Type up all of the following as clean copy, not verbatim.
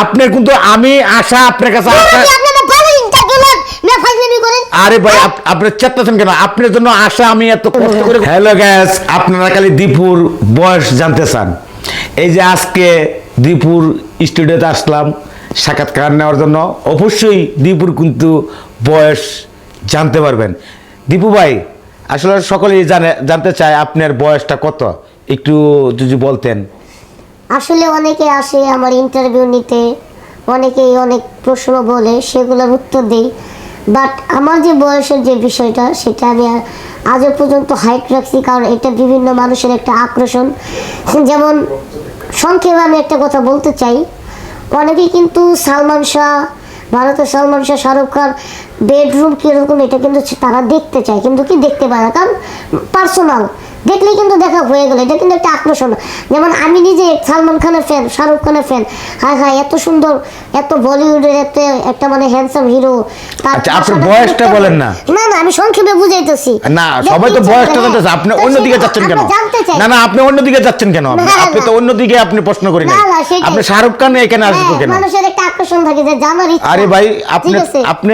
আপনার কিন্তু আমি আশা আপনার কাছে আরে ভাই আপনি চেষ্টাছেন কেন? আপনার জন্য আশা আমি এত কষ্ট করে। হ্যালো গ্যাস, আপনারা খালি দীপুর বয়স জানতে চান। এই যে আজকে দীপুর স্টুডিওতে আসলাম সাক্ষাৎকার নেওয়ার জন্য। অবশ্যই দীপুর কিন্তু বয়স জানতে পারবেন। দীপু ভাই, আসলে সকলেই জানতে চায় আপনার বয়সটা কত, একটু যদি বলতেন। আসলে অনেকে আসে আমার ইন্টারভিউ নিতে, অনেকেই অনেক প্রশ্ন বলে, সেগুলোর উত্তর দিই। বাট আমার যে বয়সের যে বিষয়টা, সেটা আমি আজও পর্যন্ত হাইট রাখছি, কারণ এটা বিভিন্ন মানুষের একটা আকর্ষণ। যেমন সংক্ষেপে আমি একটা কথা বলতে চাই, অনেকেই কিন্তু সালমান শাহ, ভারতের সালমান শাহ, শাহরুখ খান বেডরুম কীরকম এটা কিন্তু তারা দেখতে চায়, কিন্তু কি দেখতে পায় না, কারণ পার্সোনাল দেখলে কিন্তু দেখা হয়ে গেল, এটা কিন্তু একটা আকর্ষণ। যেমন আমি নিজে সালমান খানের ফ্যান, শাহরুখ খানের ফ্যান। হ্যাঁ হ্যাঁ, এত সুন্দর, এত বলিউডের একটা মানে হ্যান্ডসাম হিরো। আচ্ছা, আপনার বয়সটা বলেন না। না না, আমি সংক্ষেপে বুঝাইতেছি। না, সবাই তো বয়সটা জানতেছে, আপনি অন্যদিকে যাচ্ছেন কেন? না না, আপনি অন্যদিকে যাচ্ছেন কেন? আপনি তো অন্যদিকে আপনি প্রশ্ন করেন না। আপনি শাহরুখ খান এখানে আসবেন কেন? মানুষের একটা আকর্ষণ থাকে যে জানার ইচ্ছা। আরে ভাই, আপনি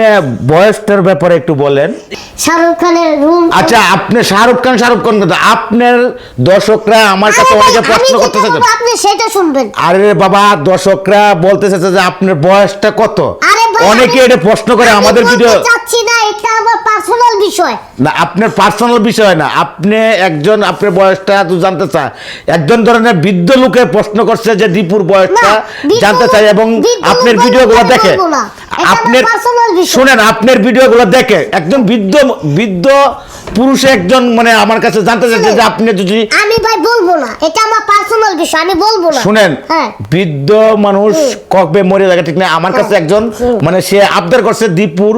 বয়সটার ব্যাপারে একটু বলেন। শাহরুখ খানের রুম। আচ্ছা, আপনি শাহরুখ খান কথা, আপনার দর্শকরা আমার কাছে অনেকে প্রশ্ন করতেছে, আপনি সেটা শুনবেন। আরে বাবা, দর্শকরা বলতেছে যে আপনার বয়সটা কত, অনেকে এটা প্রশ্ন করে আমাদের ভিডিও। চাচ্ছি না, এটা আমার পার্সোনাল বিষয় না, আপনার পার্সোনাল বিষয় না, আপনি একজন, আপনার বয়সটা তো জানতে চায়। একজন ধরনের বৃদ্ধ লোকে প্রশ্ন করছে যে দীপুর বয়সটা জানতে চাই, এবং আপনার ভিডিওগুলো দেখে, আপনার শুনেন, আপনার ভিডিওগুলো দেখে একজন বৃদ্ধ পুরুষে একজন মানে আমার কাছে জানতে চাইছে যে আপনি যদি। আমি ভাই বলবো না, এটা আমার পার্সোনাল বিষয়, আমি বলবো না। শুনেন, বৃদ্ধ মানুষ কবে মরে যায় ঠিক না, আমার কাছে একজন মানে সে আবদার করছে দীপুর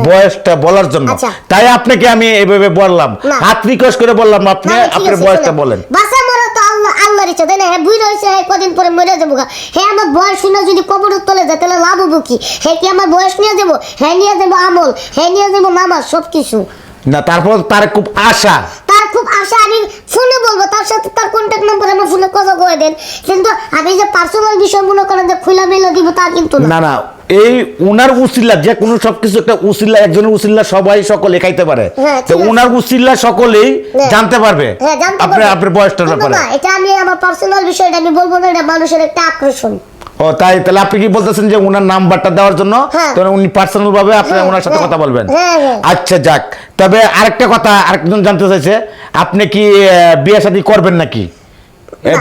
বয়সটা বলার জন্য, তাই আপনাকে আমি এইভাবে বললাম, হাত রিকোয়েস্ট করে বললাম আপনি আপনার বয়সটা বলেন। বাসা মরা তো আল্লাহর ইচ্ছা, তাই না? হ্যাঁ, বুঝে রয়েছে, হ্যাঁ কদিন পরে মরে যাবো। হ্যাঁ, আমার বয়স শুনে যদি কবরের তলে যায় তাহলে লাভ হবো কি? হ্যাঁ, কি আমার বয়স নিয়ে যাবো? হ্যাঁ, নিয়ে যাবো আমল, হ্যাঁ নিয়ে যাবো নামাজ, সবকিছু না। তারপর তার খুব আশা, আমি ফোনে বলবো, তার সাথে তার কন্ট্যাক্ট নাম্বার আমার ফোনে কথা কয়ে দেন, কিন্তু আমি যে পার্সোনাল বিষয় মনে করেন যে খুলে মেলে দিব তা কিন্তু না। না, এই উনার উসিলা, যে কোনো সবকিছু একটা উসিলা, একজনের উসিলা সবাই সকলে খাইতে পারে, তো উনার উসিলা সকলেই জানতে পারবে আপনার বয়সটার ব্যাপারে। এটা আমি আমার পার্সোনাল বিষয়টা আমি বলবো না, এটা মানুষের একটা আকর্ষণ। ও তাই, তাহলে আপনি কি বলতেছেন যে উনার নাম্বারটা দেওয়ার জন্য উনি পার্সোনাল ভাবে আপনার ওনার সাথে কথা বলবেন? আচ্ছা যাক, তবে আরেকটা কথা আরেকজন জানতে চাইছে, আপনি কি বিয়ে শাদী করবেন নাকি?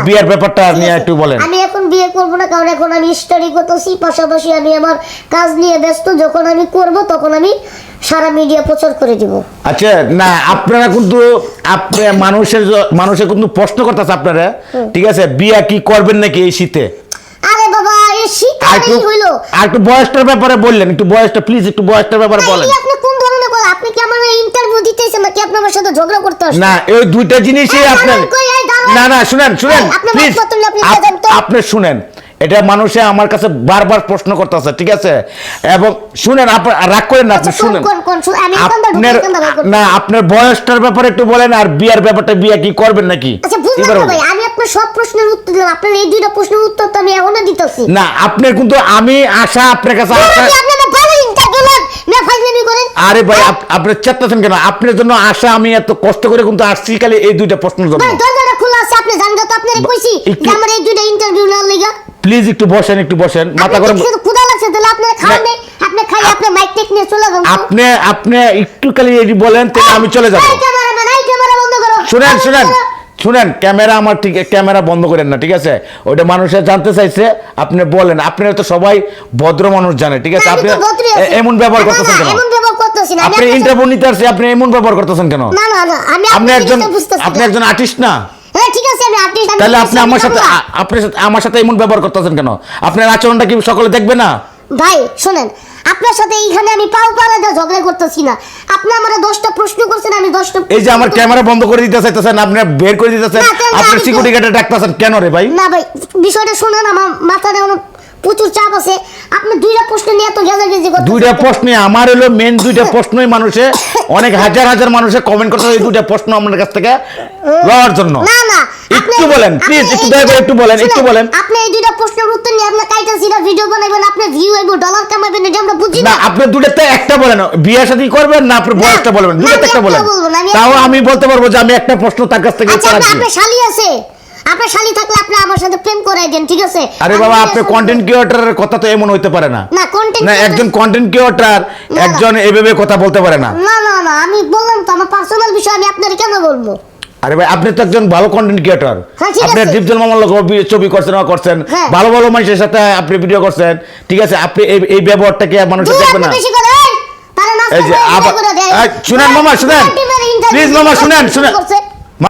বিয়ের ব্যাপারটা নিয়ে একটু বলেন। আমি এখন বিয়ে করব না, কারণ এখন আমি স্টাডি করতেছি, পাশাপাশি আমি আমার কাজ নিয়ে ব্যস্ত। যখন আমি করব তখন আমি সারা মিডিয়া প্রচার করে দিব। আচ্ছা, না আপনারা কিন্তু মানুষের কিন্তু প্রশ্ন করতেছে আপনারা, ঠিক আছে, বিয়ে কি করবেন নাকি এই শীতে? আরে বাবা, এই শীত হইলো। আর একটু বয়সটার ব্যাপারে বললেন, একটু বয়সটা প্লিজ, একটু বয়সটার ব্যাপারে বলেন। আপনি কোন ধরনের কথা? আপনি কি আমার ইন্টারভিউ দিতেছেন নাকি আপনি আমার সাথে ঝগড়া করতে আসছেন? না, এই দুইটা জিনিসই আপনার। না না, শুনেন প্লিজ, আপনি শুনেন, এটা মানুষে আমার কাছে বারবার প্রশ্ন করতেছে, ঠিক আছে? এবং শুনেন, আপনার রাগ করেন না, আপনি শুনেন না, আপনার বয়সটার ব্যাপারে একটু বলেন, আর বিয়ের ব্যাপারটা, বিয়ে কি করবেন নাকি? আচ্ছা বুঝলাম ভাই, আমি আপনার সব প্রশ্নের উত্তর দিলাম, আপনার এই দুইটা প্রশ্নের উত্তর তো আমি এখনো দিতেছি না। আপনার কিন্তু আমি আশা আপনার কাছে আরে ভাই, আপনি চেষ্টাছেন কেন? আপনার জন্য আশা আমি এত কষ্ট করে কিন্তু আসছি খালি এই দুইটা প্রশ্নের জন্য। দরজাটা খোলা আছে, আপনি জানেন তো, আপনারে কইছি যে আমার এই দুইটা ইন্টারভিউ নেওয়ার লাগা। প্লিজ একটু বসেন, একটু বসেন, মাথা গরম। ক্ষুধা লাগছে, তাহলে আপনি খাওয়াবে, আপনি খাই, আপনি মাইক টেক নিয়ে চলে যান। আপনি একটু খালি এই বলেন, তাহলে আমি চলে যাব। ক্যামেরা বন্ধ করো। শুনেন, ক্যামেরা আমার, ঠিক ক্যামেরা বন্ধ করেন না, ঠিক আছে? ওইটা মানুষের জানতে চাইছে, আপনি বলেন। আপনারা তো সবাই ভদ্র মানুষ জানে, ঠিক আছে? আপনি এমন ব্যবহার করতেছেন কেন? আপনি ইন্টারভিউ নিতে আসছে, আপনি এমন ব্যবহার করতেছেন কেন? আপনি একজন আর্টিস্ট না? ঠিক আছে, আমি আর্টিস্ট। তাহলে আপনি আমার সাথে এমন ব্যবহার করতেছেন কেন? আপনার আচরণটা কি সকলে দেখবে না? ভাই শুনেন, আপনার সাথে এইখানে আমি পাও পাড়া দিয়ে ঝগড়া করতেছি না। আপনি আমারে 10টা প্রশ্ন করছেন, আমি 10টা। এই যে আমার ক্যামেরা বন্ধ করে দিতে চাইতেছেন, আপনি বের করে দিতেছেন, আপনি সিকিউরিটি গার্ডে ডাকতেছেন কেন রে ভাই? না ভাই, বিষয়টা শুনেন, আমার মাথায় প্রচুর চাপ আছে। আপনি দুইটা প্রশ্ন প্রশ্ন নিয়ে এত গেজাগেজি করতেছেন? দুইটা প্রশ্নে আমার হলো মেন দুইটা প্রশ্নই মানুষে অনেক হাজার হাজার মানুষে কমেন্ট করতে এই দুইটা প্রশ্ন আপনার কাছ থেকে লওয়ার জন্য। না না একটু বলেন প্লিজ, একটু দয়া করে একটু বলেন, একটু বলেন। আপনি এই দুইটা প্রশ্নের উত্তর নিয়ে আপনি কাইটা সিরা ভিডিও বানাবেন, আপনি ভিউ হইব, ডলার কামাবেন, এটা আমরা বুঝি না না। আপনি দুটাতে একটা বলেন, বিয়ে শাদী করবেন না আপনি বয়সটা বলবেন, দুটাতে আমি একটা বলেন। একটা বলবো না, আমি তাও একটা আমি বলতে পারবো যে আমি একটা প্রশ্ন তার কাছ থেকে আচ্ছা উত্তর আছি। আপনার শালি আছে, আপনার শালি থাকলে আপনি আমার সাথে প্রেম করাই দেন, ঠিক আছে? আরে বাবা, আপনি কন্টেন্ট ক্রিয়েটরের কথা তো এমন হইতে পারে না। না কন্টেন্ট না একজন কন্টেন্ট ক্রিয়েটর একজন এভাবে কথা বলতে পারে না। না না না আমি বললাম তো আমার পার্সোনাল বিষয়, আমি আপনাকে কেন বলবো? আরে ভাই, আপনি তো একজন ভালো কন্টেন্ট ক্রিয়েটর। হ্যাঁ, ঠিক আপনি আছে। ডিপজল মামার লোক ছবি করছেন করছেন, হ্যাঁ। ভালো ভালো মানুষের সাথে আপনি ভিডিও করছেন, ঠিক আছে। আপনি এই ব্যবহারটাকে মানুষ দুই দেখবে আপনি না। বেশি করে এই, তাহলে নাস্তা এই যে করে আবার করে দেয়। শুনেন মামা, শুনেন টিভির interview প্লিজ মামা, শুনেন করছে। শুনেন